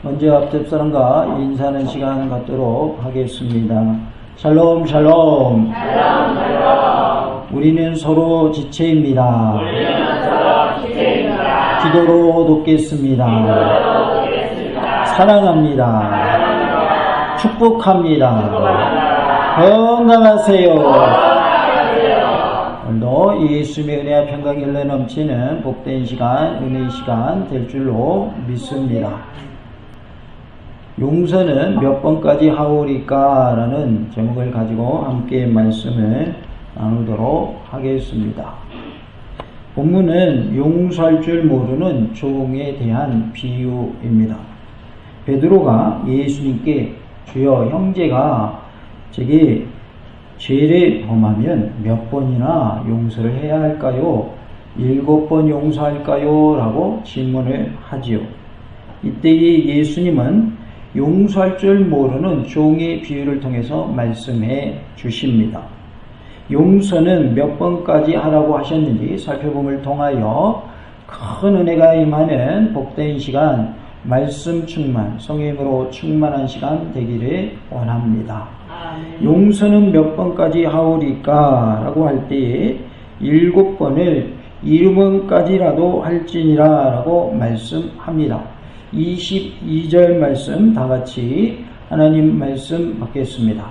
먼저 앞집 사람과 인사하는 시간 갖도록 하겠습니다. 샬롬 샬롬. 샬롬 샬롬. 우리는 서로 지체입니다. 기도로 돕겠습니다. 사랑합니다. 축복합니다. 건강하세요. 오늘도 예수님의 은혜와 평강이 흘러 넘치는 복된 시간, 은혜의 시간 될 줄로 믿습니다. 용서는 몇 번까지 하오리까? 라는 제목을 가지고 함께 말씀을 나누도록 하겠습니다. 본문은 용서할 줄 모르는 종에 대한 비유입니다. 베드로가 예수님께 주여 형제가 제게 죄를 범하면 몇 번이나 용서를 해야 할까요? 7번 용서할까요? 라고 질문을 하지요. 이때에 예수님은 용서할 줄 모르는 종의 비유를 통해서 말씀해 주십니다. 용서는 몇 번까지 하라고 하셨는지 살펴봄을 통하여 큰 은혜가 임하는 복된 시간, 말씀 충만, 성령으로 충만한 시간 되기를 원합니다. 용서는 몇 번까지 하오리까? 라고 할 때에 7번을 7번까지라도 할지니라 라고 말씀합니다. 22절 말씀 다같이 하나님 말씀 받겠습니다.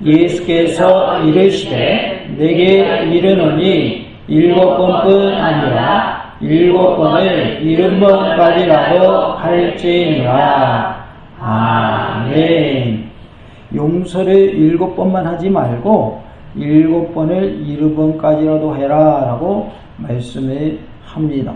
예수께서 이르시되 내게 이르노니 7번뿐 아니라 7번을 7번까지라도 할지니라. 아멘. 용서를 7번만 하지 말고 7번을 7번까지라도 해라 라고 말씀을 합니다.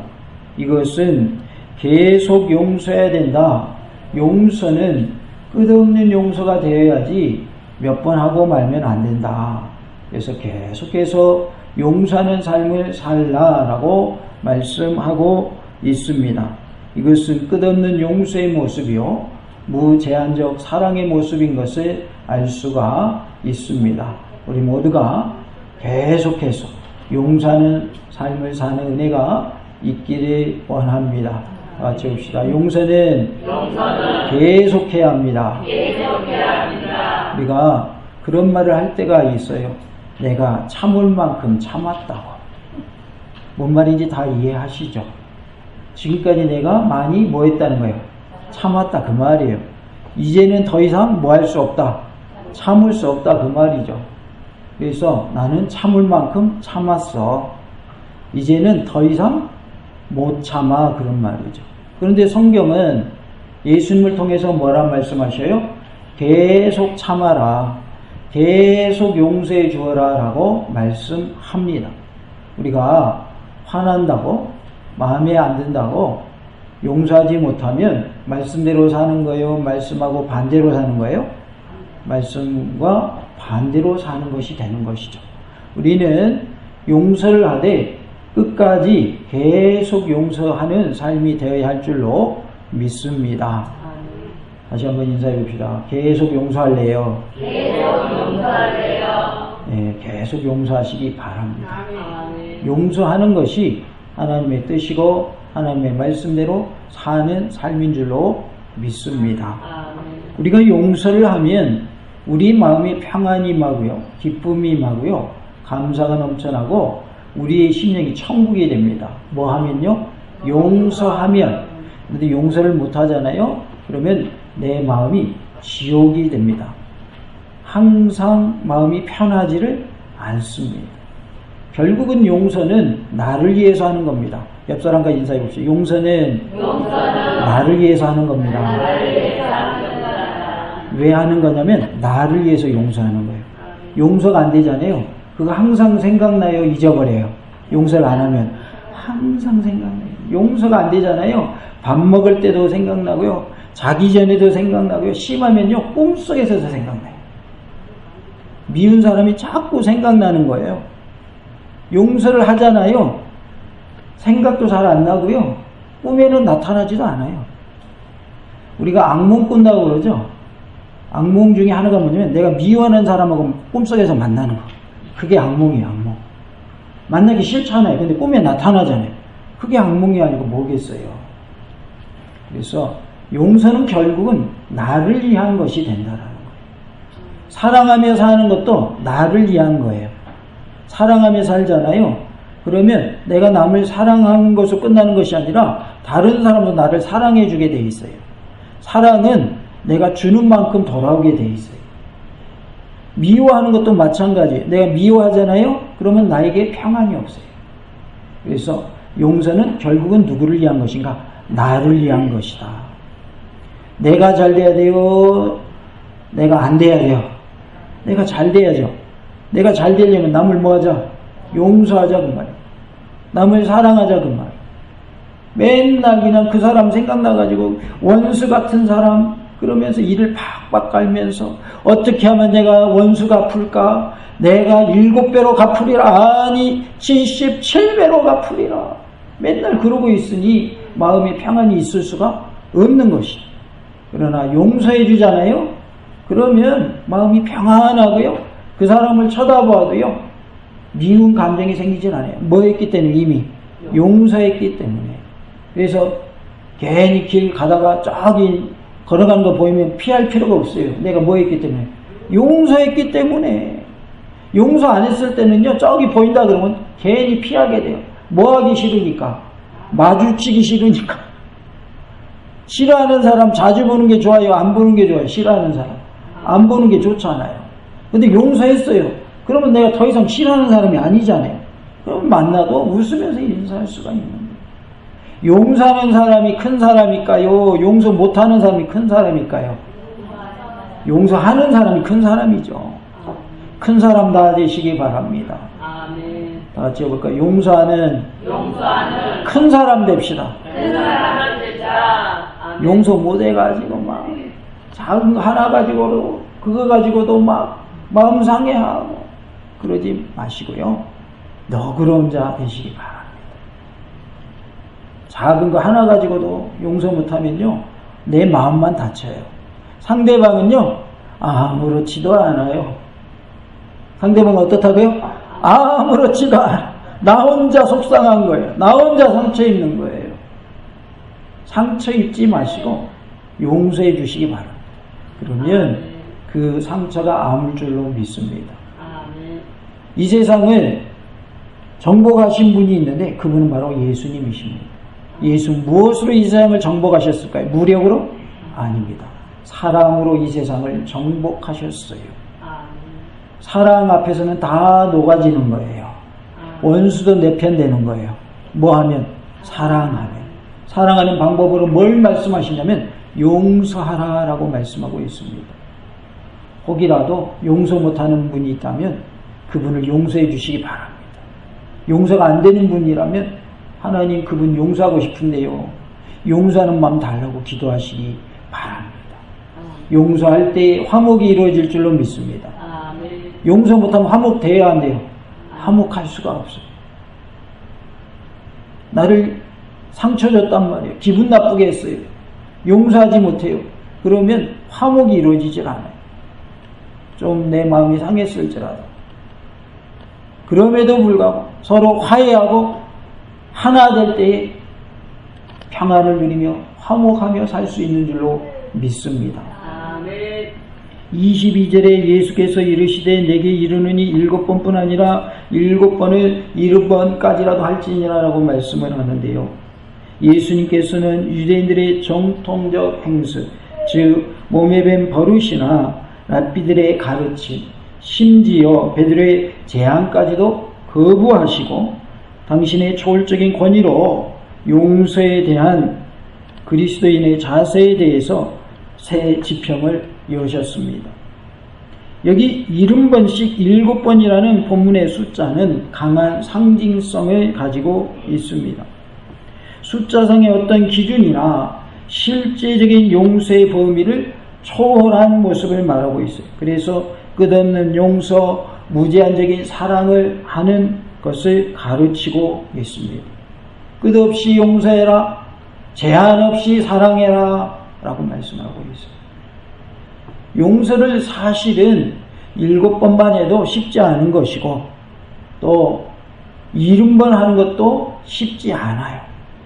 이것은 계속 용서해야 된다. 용서는 끝없는 용서가 되어야지 몇 번 하고 말면 안 된다. 그래서 계속해서 용서하는 삶을 살라 라고 말씀하고 있습니다. 이것은 끝없는 용서의 모습이요 무제한적 사랑의 모습인 것을 알 수가 있습니다. 우리 모두가 계속해서 용서하는 삶을 사는 은혜가 있기를 원합니다. 같이 봅시다. 용서는 계속해야 합니다. 우리가 그런 말을 할 때가 있어요. 내가 참을 만큼 참았다고. 뭔 말인지 다 이해하시죠? 지금까지 내가 많이 뭐 했다는 거예요? 참았다 그 말이에요. 이제는 더 이상 뭐 할 수 없다. 참을 수 없다 그 말이죠. 그래서 나는 참을 만큼 참았어. 이제는 더 이상 못 참아 그런 말이죠. 그런데 성경은 예수님을 통해서 뭐라 말씀하셔요? 계속 참아라. 계속 용서해 주어라 라고 말씀합니다. 우리가 화난다고 마음에 안 든다고 용서하지 못하면 말씀대로 사는 거예요? 말씀하고 반대로 사는 거예요? 말씀과 반대로 사는 것이 되는 것이죠. 우리는 용서를 하되 끝까지 계속 용서하는 삶이 되어야 할 줄로 믿습니다. 다시 한번 인사해 봅시다. 계속 용서할래요. 계속 용서할래요. 네, 계속 용서하시기 바랍니다. 용서하는 것이 하나님의 뜻이고 하나님의 말씀대로 사는 삶인 줄로 믿습니다. 우리가 용서를 하면 우리 마음에 평안이 임하고요, 기쁨이 임하고요, 감사가 넘쳐나고 우리의 심령이 천국이 됩니다. 뭐 하면요? 용서하면. 그런데 용서를 못 하잖아요? 그러면 내 마음이 지옥이 됩니다. 항상 마음이 편하지를 않습니다. 결국은 용서는 나를 위해서 하는 겁니다. 옆 사람과 인사해 봅시다. 용서는 나를 위해서 하는 겁니다. 왜 하는 거냐면 나를 위해서 용서하는 거예요. 용서가 안 되잖아요. 그거 항상 생각나요? 잊어버려요? 용서를 안 하면 항상 생각나요. 용서가 안 되잖아요. 밥 먹을 때도 생각나고요. 자기 전에도 생각나고요. 심하면요 꿈속에서도 생각나요. 미운 사람이 자꾸 생각나는 거예요. 용서를 하잖아요. 생각도 잘 안 나고요. 꿈에는 나타나지도 않아요. 우리가 악몽 꾼다고 그러죠. 악몽 중에 하나가 뭐냐면 내가 미워하는 사람하고 꿈속에서 만나는 거. 그게 악몽이에요. 악몽. 만나기 싫잖아요. 근데 꿈에 나타나잖아요. 그게 악몽이 아니고 뭐겠어요. 그래서 용서는 결국은 나를 위한 것이 된다라는 거예요. 사랑하며 사는 것도 나를 위한 거예요. 사랑하며 살잖아요. 그러면 내가 남을 사랑하는 것으로 끝나는 것이 아니라 다른 사람도 나를 사랑해 주게 돼 있어요. 사랑은 내가 주는 만큼 돌아오게 돼 있어요. 미워하는 것도 마찬가지예요. 내가 미워하잖아요. 그러면 나에게 평안이 없어요. 그래서 용서는 결국은 누구를 위한 것인가? 나를 위한 것이다. 내가 잘 돼야 돼요? 내가 안 돼야 돼요? 내가 잘 돼야죠. 내가 잘 되려면 남을 뭐 하자? 용서하자 그 말이에요. 남을 사랑하자 그 말이에요. 맨날 그냥 그 사람 생각나가지고 원수 같은 사람 그러면서 이를 팍팍 깔면서 어떻게 하면 내가 원수가 갚을까? 내가 7배로 갚으리라. 아니 77배로 갚으리라. 맨날 그러고 있으니 마음에 평안이 있을 수가 없는 것이죠. 그러나 용서해 주잖아요. 그러면 마음이 평안하고요. 그 사람을 쳐다봐도요. 미운 감정이 생기진 않아요. 뭐 했기 때문에? 이미 용서했기 때문에. 그래서 괜히 길 가다가 저기 걸어가는 거 보이면 피할 필요가 없어요. 내가 뭐 했기 때문에? 용서했기 때문에. 용서 안 했을 때는요. 저기 보인다 그러면 괜히 피하게 돼요. 뭐 하기 싫으니까. 마주치기 싫으니까. 싫어하는 사람 자주 보는 게 좋아요? 안 보는 게 좋아요? 싫어하는 사람. 안 보는 게 좋잖아요. 근데 용서했어요. 그러면 내가 더 이상 싫어하는 사람이 아니잖아요. 그럼 만나도 웃으면서 인사할 수가 있는 거예요. 용서하는 사람이 큰 사람일까요? 용서 못하는 사람이 큰 사람일까요? 용서하는 사람이 큰 사람이죠. 큰 사람 다 되시기 바랍니다. 아멘. 다 같이 해볼까요? 용서하는 큰 사람 됩시다. 큰 사람 되자. 아멘. 용서 못해가지고 막 작은 거 하나 가지고도 그거 가지고도 막 마음 상해하고 그러지 마시고요. 너그러운 자 되시기 바랍니다. 작은 거 하나 가지고도 용서 못하면요 내 마음만 다쳐요. 상대방은요 아무렇지도 않아요. 상대방은 어떻다고요? 아무렇지도 않아. 나 혼자 속상한 거예요. 나 혼자 상처 입는 거예요. 상처 입지 마시고 용서해 주시기 바랍니다. 그러면 그 상처가 아물 줄로 믿습니다. 이 세상을 정복하신 분이 있는데 그분은 바로 예수님이십니다. 예수 무엇으로 이 세상을 정복하셨을까요? 무력으로? 아닙니다. 사랑으로 이 세상을 정복하셨어요. 사랑 앞에서는 다 녹아지는 거예요. 원수도 내 편 되는 거예요. 뭐 하면? 사랑하면. 사랑하는 방법으로 뭘 말씀하시냐면 용서하라라고 말씀하고 있습니다. 혹이라도 용서 못하는 분이 있다면 그분을 용서해 주시기 바랍니다. 용서가 안 되는 분이라면 하나님 그분 용서하고 싶은데요. 용서하는 마음 달라고 기도하시기 바랍니다. 용서할 때 화목이 이루어질 줄로 믿습니다. 용서 못하면 화목돼야 한대요. 화목할 수가 없어요. 나를 상처 줬단 말이에요. 기분 나쁘게 했어요. 용서하지 못해요. 그러면 화목이 이루어지질 않아요. 좀 내 마음이 상했을지라도. 그럼에도 불구하고 서로 화해하고 하나 될 때에 평안을 누리며 화목하며 살 수 있는 줄로 믿습니다. 22절에 예수께서 이르시되 내게 이르느니 7번뿐 아니라 7번을 7번까지라도 할지니라 라고 말씀을 하는데요. 예수님께서는 유대인들의 정통적 행수, 즉 몸에 밴 버릇이나 랍비들의 가르침, 심지어 베드로의 제안까지도 거부하시고 당신의 초월적인 권위로 용서에 대한 그리스도인의 자세에 대해서 새 지평을 여셨습니다. 여기 70번씩 7번이라는 본문의 숫자는 강한 상징성을 가지고 있습니다. 숫자상의 어떤 기준이나 실제적인 용서의 범위를 초월한 모습을 말하고 있어요. 그래서 끝없는 용서, 무제한적인 사랑을 하는 것을 가르치고 있습니다. 끝없이 용서해라, 제한 없이 사랑해라 라고 말씀하고 있어요. 용서를 사실은 7번만 해도 쉽지 않은 것이고 또 70번 하는 것도 쉽지 않아요.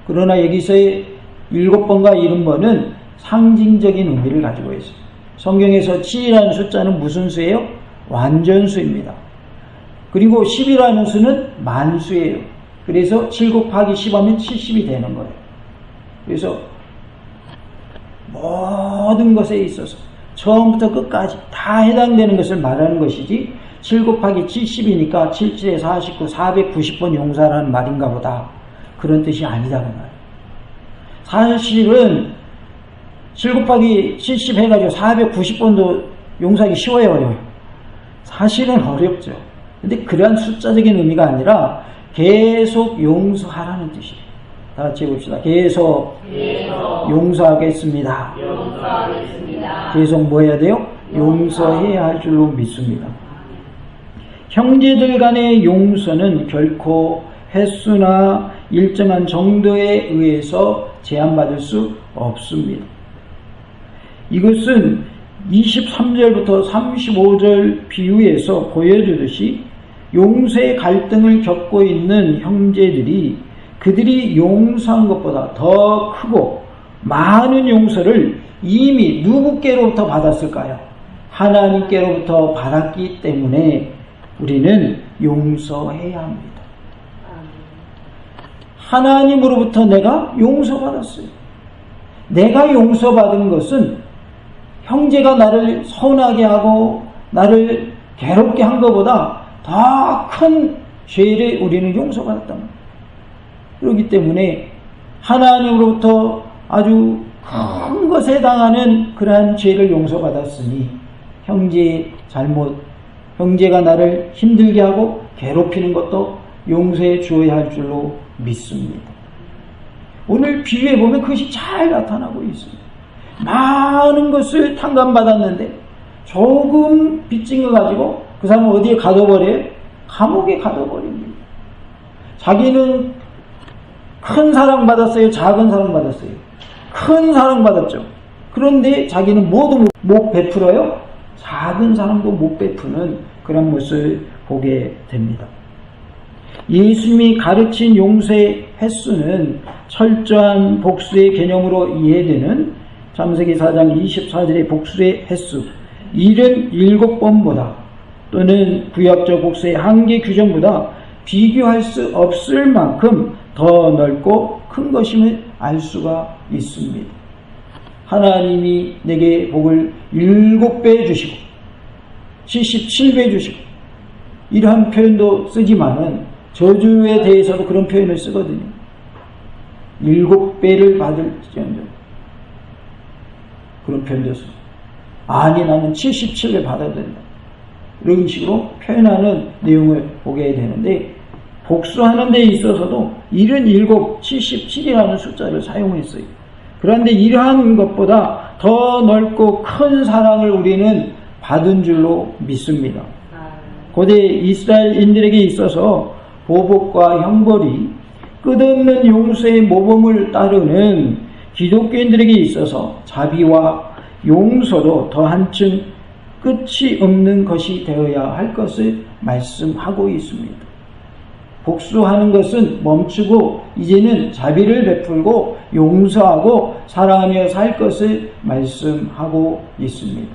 그러나 여기서의 7번과 70번은 상징적인 의미를 가지고 있어요. 성경에서 7이라는 숫자는 무슨 수예요? 완전수입니다. 그리고 10이라는 수는 만수예요. 그래서 7 곱하기 10 하면 70이 되는 거예요. 그래서 모든 것에 있어서 처음부터 끝까지 다 해당되는 것을 말하는 것이지 7 곱하기 70이니까 77에 49, 490번 용서라는 말인가 보다. 그런 뜻이 아니다 그 말. 사실은 7 곱하기 70 해가지고 490번도 용서하기 쉬워요, 어려워요? 사실은 어렵죠. 근데 그러한 숫자적인 의미가 아니라 계속 용서하라는 뜻이에요. 다 같이 해봅시다. 계속 용서하겠습니다. 계속 뭐 해야 돼요? 용서해야 할 줄로 믿습니다. 형제들 간의 용서는 결코 횟수나 일정한 정도에 의해서 제한받을 수 없습니다. 이것은 23절부터 35절 비유에서 보여주듯이 용서의 갈등을 겪고 있는 형제들이 그들이 용서한 것보다 더 크고 많은 용서를 이미 누구께로부터 받았을까요? 하나님께로부터 받았기 때문에 우리는 용서해야 합니다. 하나님으로부터 내가 용서받았어요. 내가 용서받은 것은 형제가 나를 서운하게 하고 나를 괴롭게 한 것보다 더 큰 죄를 우리는 용서받았단 말이에요. 그렇기 때문에 하나님으로부터 아주 큰 것에 해당하는 그러한 죄를 용서받았으니 형제의 잘못, 형제가 나를 힘들게 하고 괴롭히는 것도 용서해 주어야 할 줄로 믿습니다. 오늘 비유에 보면 그것이 잘 나타나고 있습니다. 많은 것을 탕감받았는데 조금 빚진 거 가지고 그 사람은 어디에 가둬버려요? 감옥에 가둬버립니다. 자기는 큰 사랑 받았어요? 작은 사랑 받았어요? 큰 사랑 받았죠. 그런데 자기는 뭐도 못 베풀어요? 작은 사랑도 못 베푸는 그런 모습을 보게 됩니다. 예수님이 가르친 용서의 횟수는 철저한 복수의 개념으로 이해되는 창세기 4장 24절의 복수의 횟수 77번보다 또는 구약적 복수의 한계 규정보다 비교할 수 없을 만큼 더 넓고 큰 것임을 알 수가 있습니다. 하나님이 내게 복을 7배 주시고 77배 주시고 이러한 표현도 쓰지만은 저주에 대해서도 그런 표현을 쓰거든요. 7배를 받을지언정 그런 표현도 쓰고 아니 나는 77배 받아야 된다. 이런 식으로 표현하는 내용을 보게 되는데 복수하는 데 있어서도 77, 77이라는 숫자를 사용했어요. 그런데 이러한 것보다 더 넓고 큰 사랑을 우리는 받은 줄로 믿습니다. 고대 이스라엘인들에게 있어서 보복과 형벌이 끝없는 용서의 모범을 따르는 기독교인들에게 있어서 자비와 용서도 더 한층 끝이 없는 것이 되어야 할 것을 말씀하고 있습니다. 복수하는 것은 멈추고 이제는 자비를 베풀고 용서하고 사랑하며 살 것을 말씀하고 있습니다.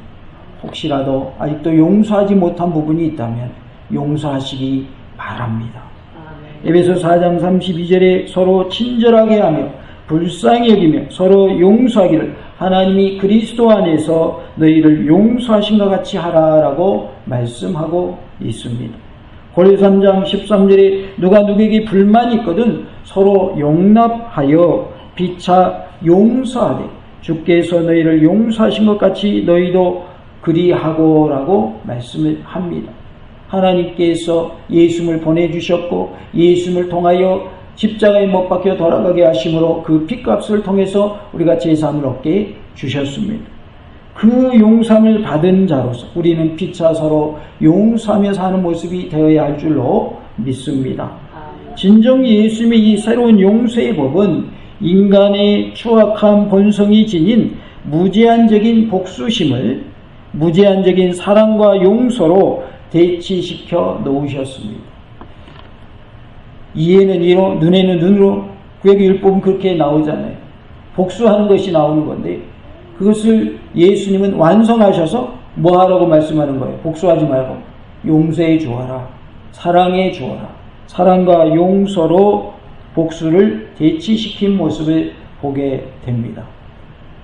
혹시라도 아직도 용서하지 못한 부분이 있다면 용서하시기 바랍니다. 에베소 4장 32절에 서로 친절하게 하며 불쌍히 여기며 서로 용서하기를 하나님이 그리스도 안에서 너희를 용서하신 것 같이 하라라고 말씀하고 있습니다. 고린도서 3장 13절에 누가 누구에게 불만이 있거든 서로 용납하여 피차 용서하되 주께서 너희를 용서하신 것 같이 너희도 그리하고라고 말씀을 합니다. 하나님께서 예수님을 보내주셨고 예수님을 통하여 십자가에 못 박혀 돌아가게 하심으로 그 핏값을 통해서 우리가 제사함을 얻게 주셨습니다. 그 용서함을 받은 자로서 우리는 피차 서로 용서하며 사는 모습이 되어야 할 줄로 믿습니다. 진정 예수님의 이 새로운 용서의 법은 인간의 추악한 본성이 지닌 무제한적인 복수심을 무제한적인 사랑과 용서로 대치시켜 놓으셨습니다. 이에는 이로 눈에는 눈으로 구약의 율법은 그렇게 나오잖아요. 복수하는 것이 나오는 건데 그것을 예수님은 완성하셔서 뭐 하라고 말씀하는 거예요? 복수하지 말고 용서해 주어라, 사랑해 주어라. 사랑과 용서로 복수를 대치시킨 모습을 보게 됩니다.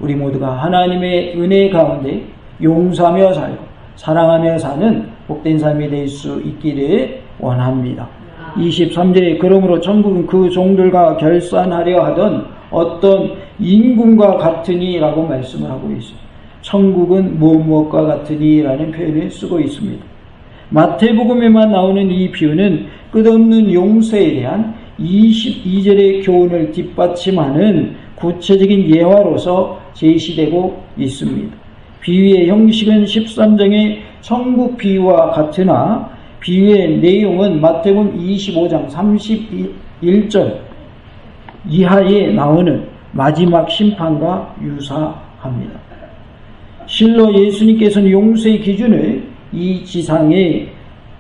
우리 모두가 하나님의 은혜 가운데 용서하며 살고 사랑하며 사는 복된 삶이 될 수 있기를 원합니다. 23절에 그러므로 천국은 그 종들과 결산하려 하던 어떤 임금과 같으니 라고 말씀을 하고 있어요. 천국은 무엇과 같으니 라는 표현을 쓰고 있습니다. 마태복음에만 나오는 이 비유는 끝없는 용서에 대한 22절의 교훈을 뒷받침하는 구체적인 예화로서 제시되고 있습니다. 비유의 형식은 13장의 천국 비유와 같으나 비유의 내용은 마태복음 25장 31절 이하에 나오는 마지막 심판과 유사합니다. 실로 예수님께서는 용서의 기준을 이 지상에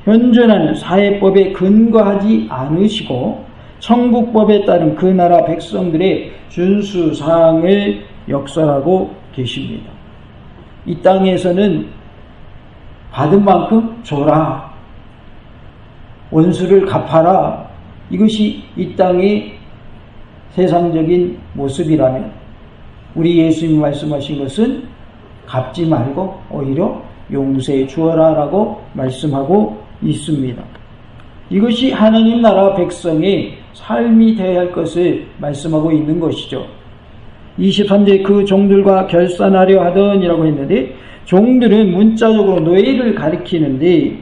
현존하는 사회법에 근거하지 않으시고 천국법에 따른 그 나라 백성들의 준수사항을 역설하고 계십니다. 이 땅에서는 받은 만큼 줘라, 원수를 갚아라, 이것이 이 땅의 세상적인 모습이라면 우리 예수님이 말씀하신 것은 갚지 말고 오히려 용서해 주어라 라고 말씀하고 있습니다. 이것이 하나님 나라 백성의 삶이 되어야 할 것을 말씀하고 있는 것이죠. 23절에 그 종들과 결산하려 하더니라고 했는데 종들은 문자적으로 노예를 가리키는데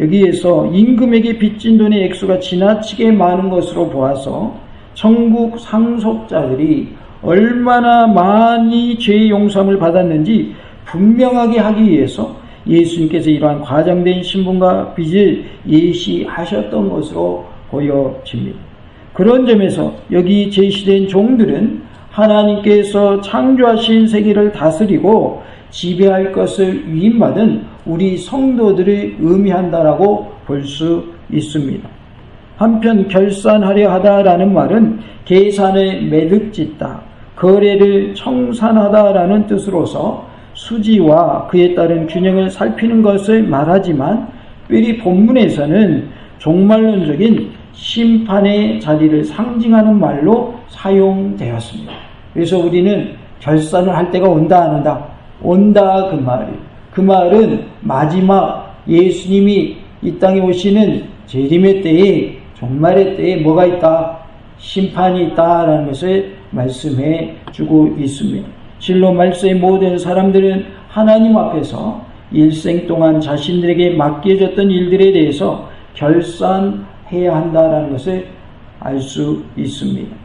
여기에서 임금에게 빚진 돈의 액수가 지나치게 많은 것으로 보아서 천국 상속자들이 얼마나 많이 죄의 용서함을 받았는지 분명하게 하기 위해서 예수님께서 이러한 과장된 신분과 빚을 예시하셨던 것으로 보여집니다. 그런 점에서 여기 제시된 종들은 하나님께서 창조하신 세계를 다스리고 지배할 것을 위임받은 우리 성도들을 의미한다라고 볼 수 있습니다. 한편 결산하려 하다라는 말은 계산을 매듭짓다, 거래를 청산하다라는 뜻으로서 수지와 그에 따른 균형을 살피는 것을 말하지만 뼈리 본문에서는 종말론적인 심판의 자리를 상징하는 말로 사용되었습니다. 그래서 우리는 결산을 할 때가 온다 안 온다? 온다 그 말이에요. 그 말은 마지막 예수님이 이 땅에 오시는 재림의 때에, 종말의 때에 뭐가 있다? 심판이 있다라는 것을 말씀해 주고 있습니다. 실로 말세의 모든 사람들은 하나님 앞에서 일생 동안 자신들에게 맡겨졌던 일들에 대해서 결산해야 한다라는 것을 알 수 있습니다.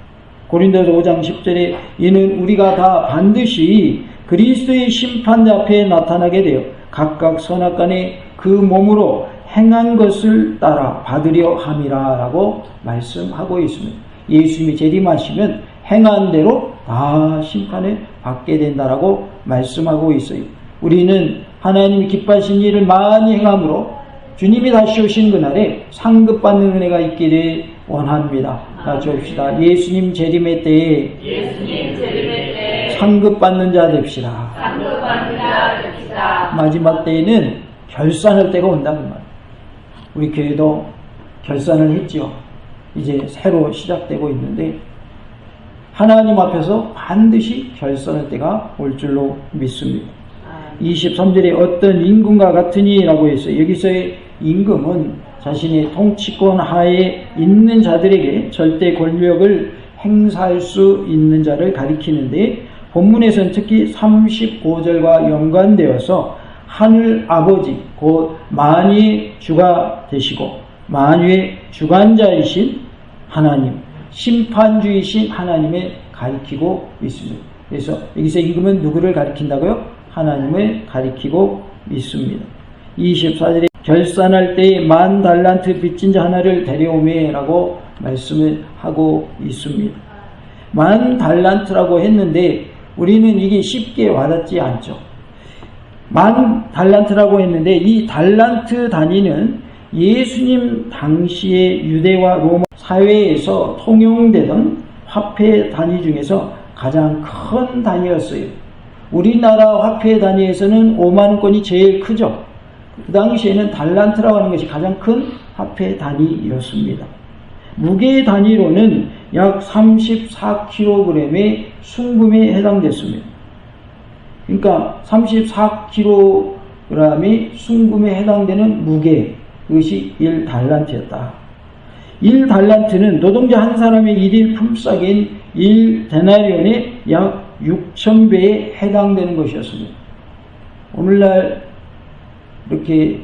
고린도서 5장 10절에 이는 우리가 다 반드시 그리스도의 심판대 앞에 나타나게 되어 각각 선악간에 그 몸으로 행한 것을 따라 받으려 함이라 라고 말씀하고 있습니다. 예수님이 재림하시면 행한 대로 다 심판을 받게 된다라고 말씀하고 있어요. 우리는 하나님이 기뻐하신 일을 많이 행함으로 주님이 다시 오신 그날에 상급받는 은혜가 있기를 원합니다. 같이 봅시다. 예수님 재림의 때에 상급받는 자 됩시다. 마지막 때에는 결산할 때가 온다는 말. 우리 교회도 결산을 했지요. 이제 새로 시작되고 있는데 하나님 앞에서 반드시 결산할 때가 올 줄로 믿습니다. 23절에 어떤 임금과 같으니 라고 했어요. 여기서의 임금은 자신의 통치권 하에 있는 자들에게 절대 권력을 행사할 수 있는 자를 가리키는데 본문에서는 특히 35절과 연관되어서 하늘 아버지 곧 만유의 주가 되시고 만유의 주관자이신 하나님, 심판주이신 하나님을 가리키고 있습니다. 그래서 여기서 임금은 누구를 가리킨다고요? 하나님을 가리키고 있습니다. 24절에 결산할 때에 10,000달란트 빚진 자 하나를 데려오매라고 말씀을 하고 있습니다. 10,000달란트라고 했는데 우리는 이게 쉽게 와닿지 않죠. 10,000달란트라고 했는데 이 달란트 단위는 예수님 당시의 유대와 로마 사회에서 통용되던 화폐 단위 중에서 가장 큰 단위였어요. 우리나라 화폐 단위에서는 5만원권이 제일 크죠. 그 당시에는 달란트라고 하는 것이 가장 큰 화폐 단위였습니다. 무게 단위로는 약 34kg의 순금에 해당됐습니다. 그러니까 34kg이 순금에 해당되는 무게, 그것이 1달란트였다. 1달란트는 노동자 한 사람의 일일 품삯인 1데나리온의 약 6,000배에 해당되는 것이었습니다. 오늘날 이렇게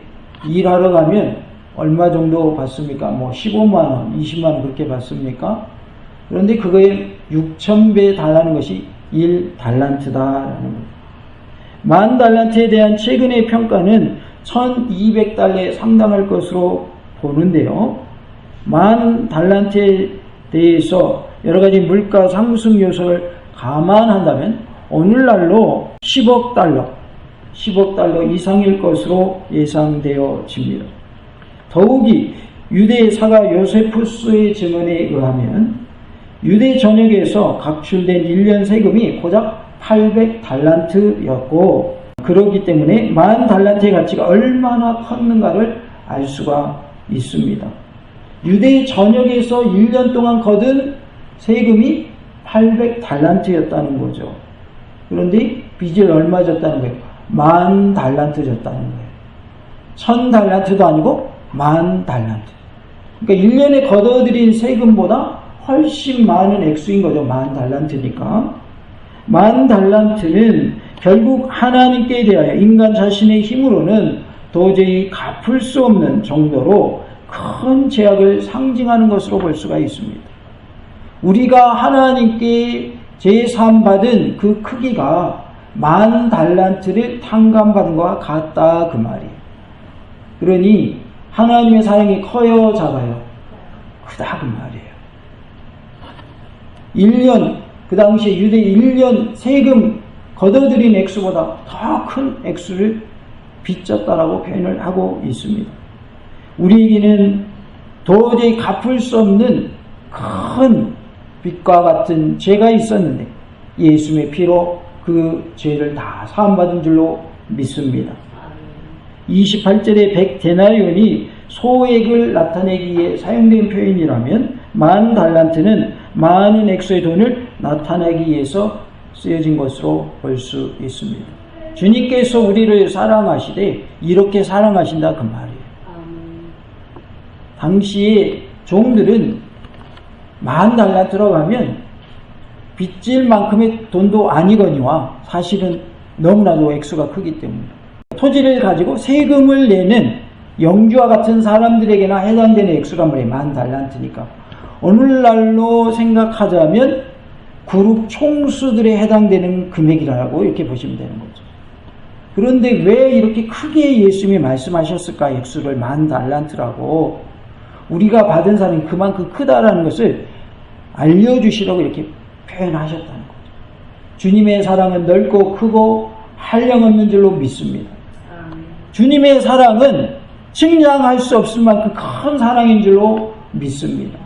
일하러 가면 얼마 정도 받습니까? 뭐 15만원, 20만원 그렇게 받습니까? 그런데 그거에 6,000배 달라는 것이 1달란트다라는 겁니다. 10,000달란트에 대한 최근의 평가는 1,200달러에 상당할 것으로 보는데요. 10,000달란트에 대해서 여러 가지 물가 상승 요소를 감안한다면 오늘날로 10억 달러 이상일 것으로 예상되어집니다. 더욱이 유대 사가 요세푸스의 증언에 의하면 유대 전역에서 각출된 1년 세금이 고작 800달란트였고, 그렇기 때문에 10,000달란트의 가치가 얼마나 컸는가를 알 수가 있습니다. 유대 전역에서 1년 동안 거둔 세금이 800달란트였다는 거죠. 그런데 빚을 얼마 졌다는 거예요? 10,000달란트 졌다는 거예요. 1,000달란트도 아니고 10,000달란트. 그러니까 1년에 걷어들인 세금보다 훨씬 많은 액수인 거죠. 10,000달란트니까. 10,000달란트는 결국 하나님께 대하여 인간 자신의 힘으로는 도저히 갚을 수 없는 정도로 큰 죄악을 상징하는 것으로 볼 수가 있습니다. 우리가 하나님께 제사함받은 그 크기가 10,000달란트를 탕감받은 것과 같다 그 말이에요. 그러니 하나님의 사랑이 커요 작아요? 크다 그 말이에요. 1년, 그 당시에 유대 1년 세금 걷어들인 액수보다 더 큰 액수를 빚졌다라고 표현을 하고 있습니다. 우리에게는 도저히 갚을 수 없는 큰 빚과 같은 죄가 있었는데 예수님의 피로 그 죄를 다 사함받은 줄로 믿습니다. 28절의 100데나리온이 소액을 나타내기 위해 사용된 표현이라면 10,000달란트는 많은 액수의 돈을 나타내기 위해서 쓰여진 것으로 볼 수 있습니다. 주님께서 우리를 사랑하시되 이렇게 사랑하신다 그 말이에요. 당시에 종들은 10,000달란트라고 하면 빚질 만큼의 돈도 아니거니와 사실은 너무나도 액수가 크기 때문에 토지를 가지고 세금을 내는 영주와 같은 사람들에게나 해당되는 액수란 말이에요. 10,000달란트니까. 오늘날로 생각하자면 그룹 총수들에 해당되는 금액이라고 이렇게 보시면 되는 거죠. 그런데 왜 이렇게 크게 예수님이 말씀하셨을까? 액수를 10,000달란트라고. 우리가 받은 사람이 그만큼 크다라는 것을 알려주시라고 이렇게 표현하셨다는 거죠. 주님의 사랑은 넓고 크고 한량없는 줄로 믿습니다. 주님의 사랑은 측량할 수 없을 만큼 큰 사랑인 줄로 믿습니다.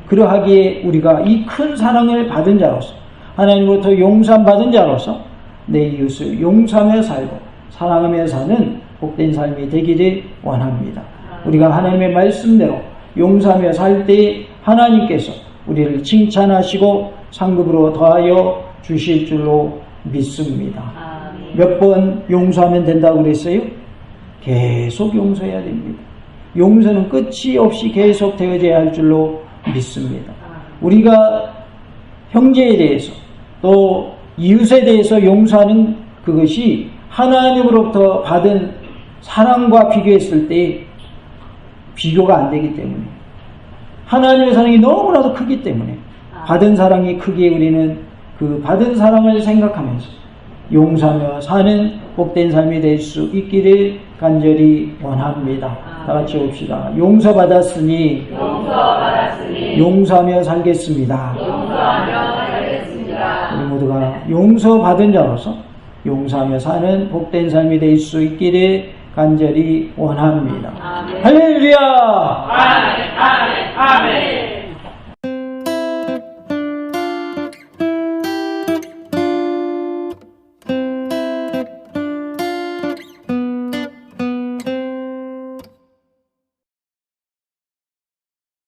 그러하기에 우리가 이 큰 사랑을 받은 자로서, 하나님으로부터 용서받은 자로서 내 이웃을 용서하며 살고 사랑하며 사는 복된 삶이 되기를 원합니다. 우리가 하나님의 말씀대로 용서하며 살 때 하나님께서 우리를 칭찬하시고 상급으로 더하여 주실 줄로 믿습니다. 몇 번 용서하면 된다고 그랬어요? 계속 용서해야 됩니다. 용서는 끝이 없이 계속 되어져야 할 줄로 믿습니다. 우리가 형제에 대해서 또 이웃에 대해서 용서하는 그것이 하나님으로부터 받은 사랑과 비교했을 때 비교가 안 되기 때문에, 하나님의 사랑이 너무나도 크기 때문에 받은 사랑이 크기에 우리는 그 받은 사랑을 생각하면서 용서하며 사는 복된 삶이 될 수 있기를 간절히 원합니다. 다 같이 봅시다. 용서받았으니 용서하며 살겠습니다. 우리 모두가 용서받은 자로서 용서하며 사는 복된 삶이 될 수 있기를 간절히 원합니다. 할렐루야! 아멘, 아멘, 아멘.